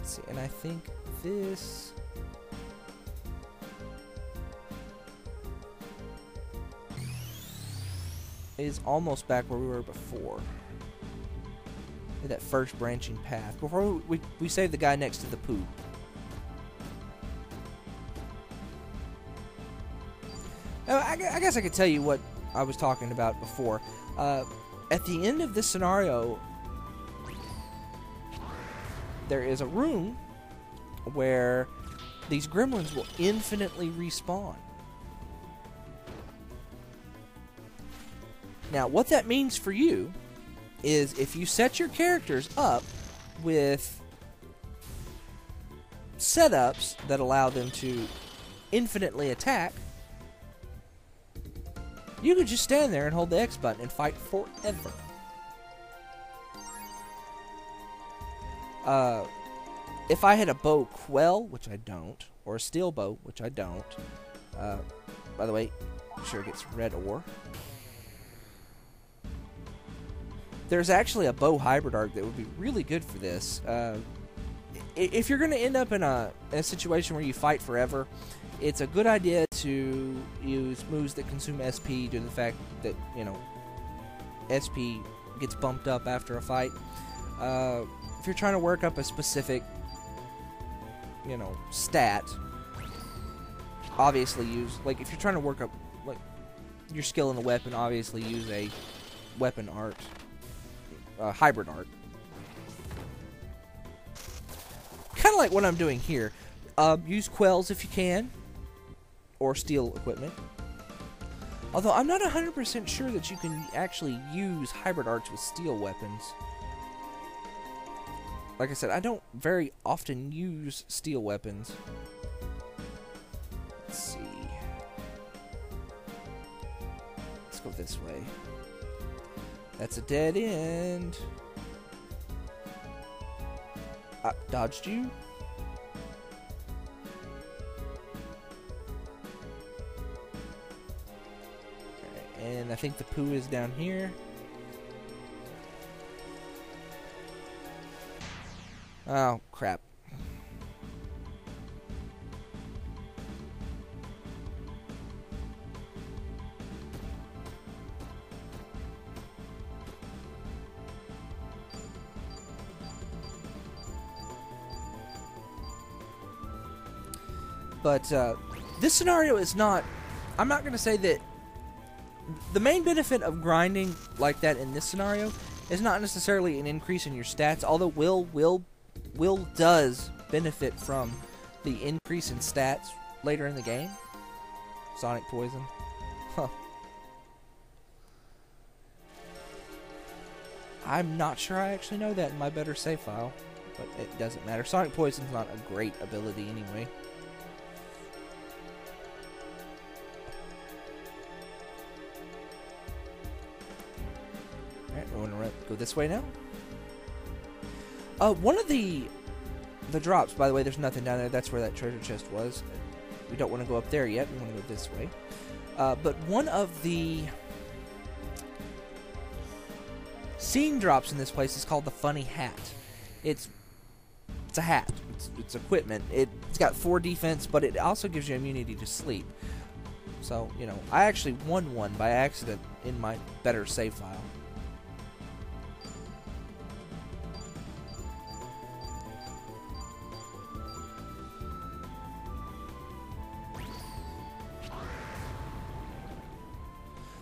Let's see, and I think this... is almost back where we were before. That first branching path. Before we saved the guy next to the poop. I guess I could tell you what I was talking about before. At the end of this scenario, there is a room where these gremlins will infinitely respawn. Now, what that means for you is if you set your characters up with setups that allow them to infinitely attack, you could just stand there and hold the X button and fight forever. If I had a bow quell, which I don't, or a steel bow, which I don't, by the way, I'm sure it gets red ore. There's actually a bow hybrid arc that would be really good for this. If you're going to end up in a situation where you fight forever, it's a good idea to use moves that consume SP due to the fact that, you know, SP gets bumped up after a fight. If you're trying to work up a specific, you know, stat, obviously use, like, if you're trying to work up, like, your skill in the weapon, obviously use a weapon art. Hybrid art. Kind of like what I'm doing here. Use quells if you can, or steel equipment. Although I'm not 100% sure that you can actually use hybrid arts with steel weapons. Like I said, I don't very often use steel weapons. Let's see. Let's go this way. That's a dead end. Dodged you? Okay, and I think the poo is down here. Oh, crap. But this scenario is not... I'm not going to say that... The main benefit of grinding like that in this scenario is not necessarily an increase in your stats, although Will does benefit from the increase in stats later in the game. Sonic Poison. Huh. I'm not sure I actually know that in my better save file, but it doesn't matter. Sonic Poison's not a great ability anyway. Alright, we're gonna go this way now. One of the drops, by the way, there's nothing down there. That's where that treasure chest was. We don't want to go up there yet. We want to go this way. But one of the scene drops in this place is called the Funny Hat. It's a hat. It's equipment. It's got 4 defense, but it also gives you immunity to sleep. So, you know, I actually won one by accident in my better save file.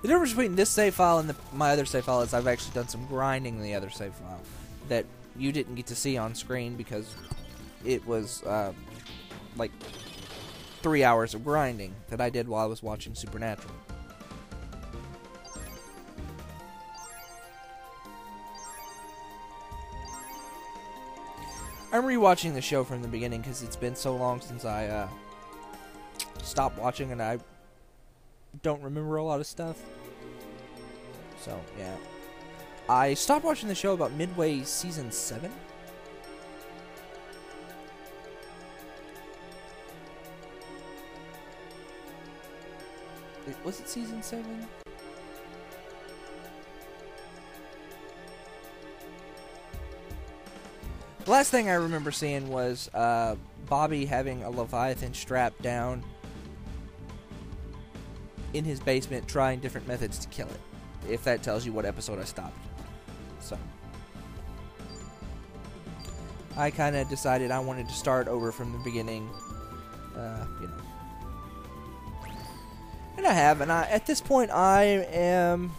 The difference between this save file and my other save file is I've actually done some grinding in the other save file that you didn't get to see on screen because it was like 3 hours of grinding that I did while I was watching Supernatural. I'm rewatching the show from the beginning because it's been so long since I stopped watching and I don't remember a lot of stuff. So, yeah. I stopped watching the show about midway season 7. Was it season 7? The last thing I remember seeing was Bobby having a Leviathan strapped down in his basement, trying different methods to kill it. If that tells you what episode I stopped. So I kind of decided I wanted to start over from the beginning, you know. And I have, and at this point I am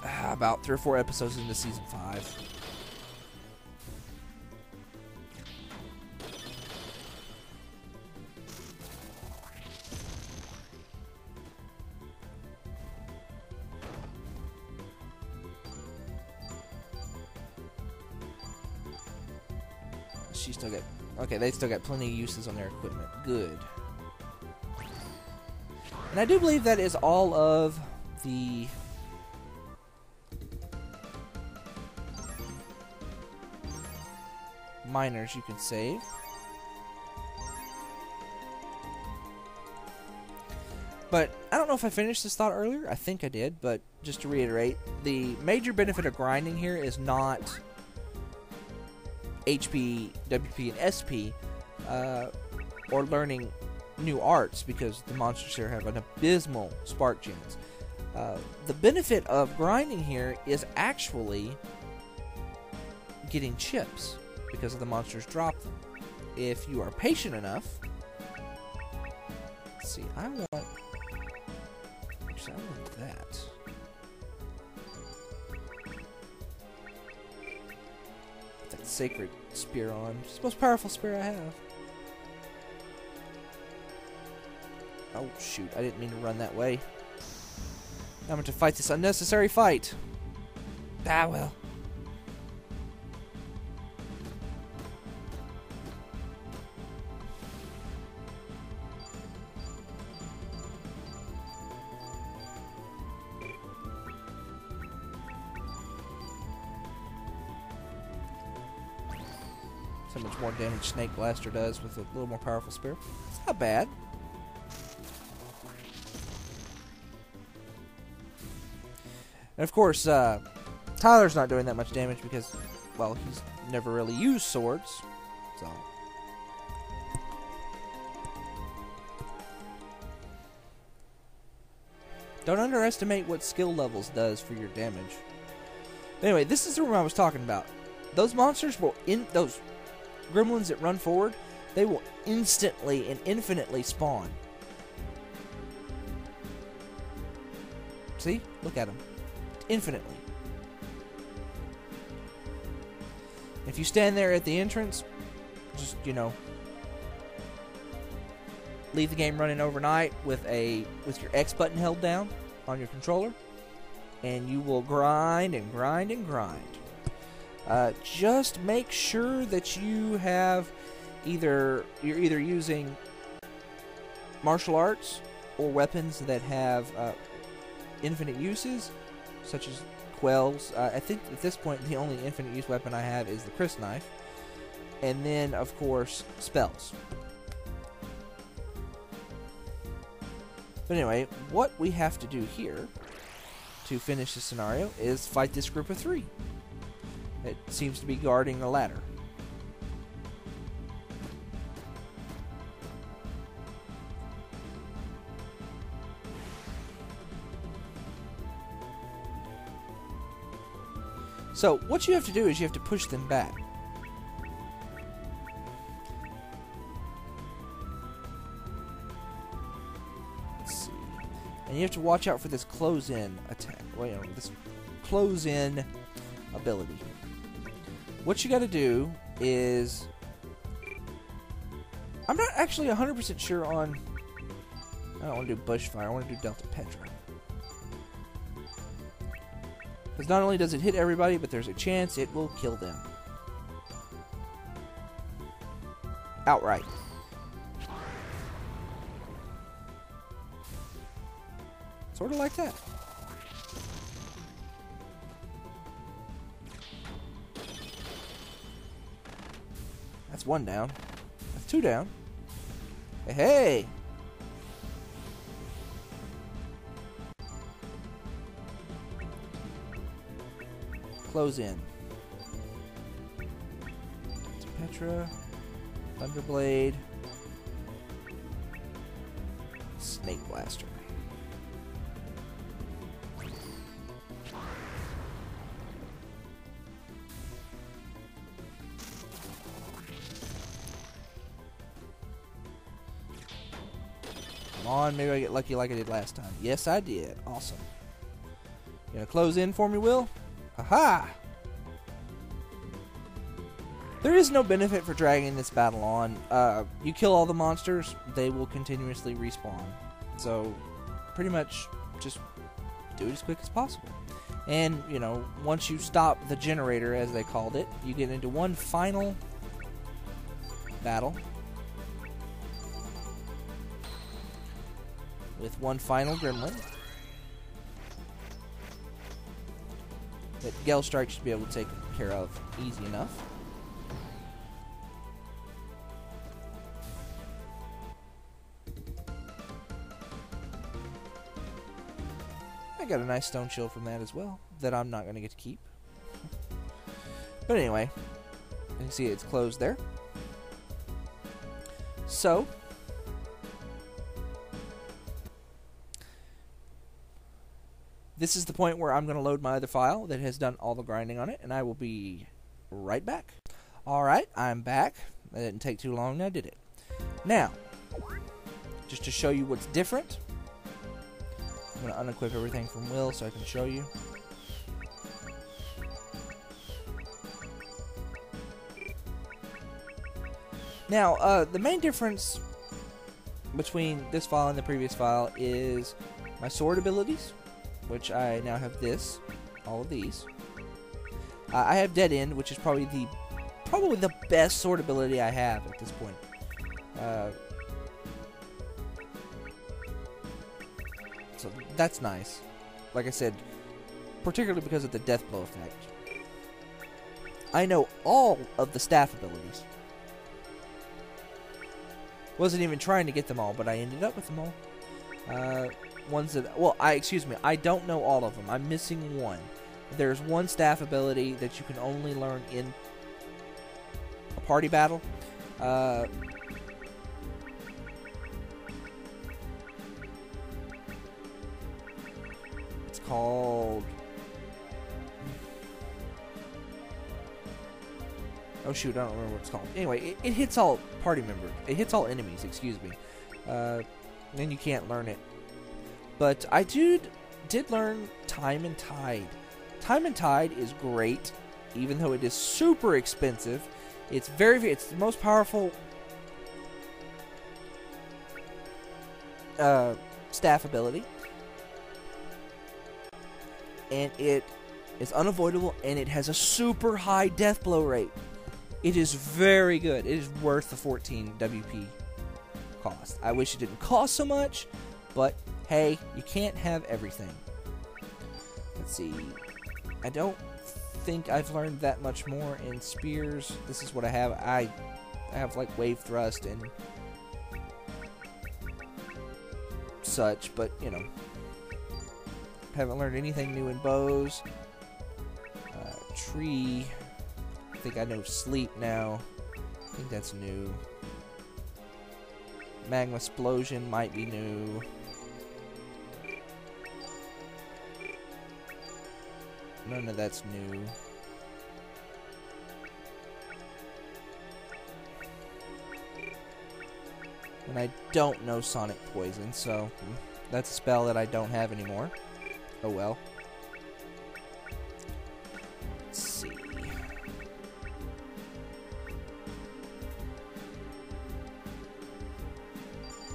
about 3 or 4 episodes into season 5. She still got... Okay, they still got plenty of uses on their equipment. Good. And I do believe that is all of the... miners you can save. But I don't know if I finished this thought earlier. I think I did, but just to reiterate, the major benefit of grinding here is not HP, WP, and SP, or learning new arts, because the monsters here have an abysmal spark gens. The benefit of grinding here is actually getting chips, because the monsters drop them. If you are patient enough... Let's see, I want that. That sacred spear on. It's the most powerful spear I have. Oh, shoot. I didn't mean to run that way. I'm going to fight this unnecessary fight. Ah, well. How much more damage Snake Blaster does with a little more powerful spear. It's not bad. And of course, Tyler's not doing that much damage because, well, he's never really used swords. So. Don't underestimate what skill levels does for your damage. Anyway, this is the room I was talking about. Those monsters will those gremlins that run forward, they will instantly and infinitely spawn. See? Look at them. Infinitely. If you stand there at the entrance, just, you know, leave the game running overnight with your X button held down on your controller, and you will grind and grind and grind. Just make sure that you have you're either using martial arts or weapons that have infinite uses, such as quells. I think at this point the only infinite use weapon I have is the Chris knife, and then of course spells. But anyway, what we have to do here to finish the scenario is fight this group of 3. It seems to be guarding the ladder. So, what you have to do is you have to push them back. Let's see. And you have to watch out for this close-in attack. Well, you know, this close-in ability. What you gotta do is... I'm not actually 100% sure on... I don't want to do Bushfire, I want to do Delta Petra. Because not only does it hit everybody, but there's a chance it will kill them. Outright. Sort of like that. That's 1 down. That's 2 down. Hey! Close in. Elytra, Thunderblade, Snake Blaster. Come on, maybe I get lucky like I did last time. Yes, I did. Awesome. You gonna close in for me, Will? Haha! There is no benefit for dragging this battle on. You kill all the monsters, they will continuously respawn. So, pretty much, just do it as quick as possible. And, you know, once you stop the generator, as they called it, you get into one final battle. With one final gremlin. That Gale Strike should be able to take care of easy enough. I got a nice stone shield from that as well, that I'm not going to get to keep. But anyway, you can see it's closed there. So, this is the point where I'm going to load my other file that has done all the grinding on it, and I will be right back. Alright, I'm back. That didn't take too long, now did it? Now, just to show you what's different, I'm going to unequip everything from Will so I can show you. Now, the main difference between this file and the previous file is my sword abilities, which I now have this, all of these. I have Dead End, which is probably the best sword ability I have at this point. So that's nice. Like I said, particularly because of the death blow effect. I know all of the staff abilities. Wasn't even trying to get them all, but I ended up with them all. Ones that, well, excuse me, I don't know all of them. I'm missing one. There's one staff ability that you can only learn in a party battle. It's called... Oh shoot, I don't remember what it's called. Anyway, it hits all party members. It hits all enemies, excuse me. Then you can't learn it. But I did learn Time and Tide. Time and Tide is great, even though it is super expensive. It's it's the most powerful staff ability. And it is unavoidable, and it has a super high death blow rate. It is very good. It is worth the 14 WP cost. I wish it didn't cost so much, but hey, you can't have everything. Let's see. I don't think I've learned that much more in spears. This is what I have. I have like wave thrust and such, but you know, haven't learned anything new in bows. Tree. I think I know sleep now. I think that's new. Magma explosion might be new. None of that's new. And I don't know Sonic Poison, so that's a spell that I don't have anymore. Oh well. Let's see.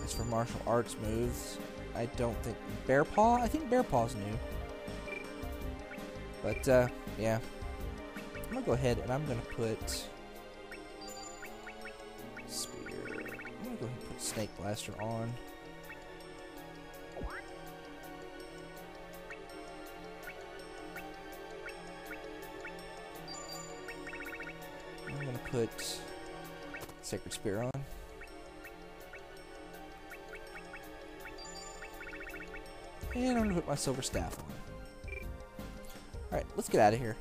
As for martial arts moves, I don't think... Bear Paw? I think Bear Paw's new. But, yeah. I'm gonna go ahead and I'm gonna put... Spear. I'm gonna go ahead and put Snake Blaster on. I'm gonna put Sacred Spear on. And I'm gonna put my Silver Staff on. Alright, let's get out of here.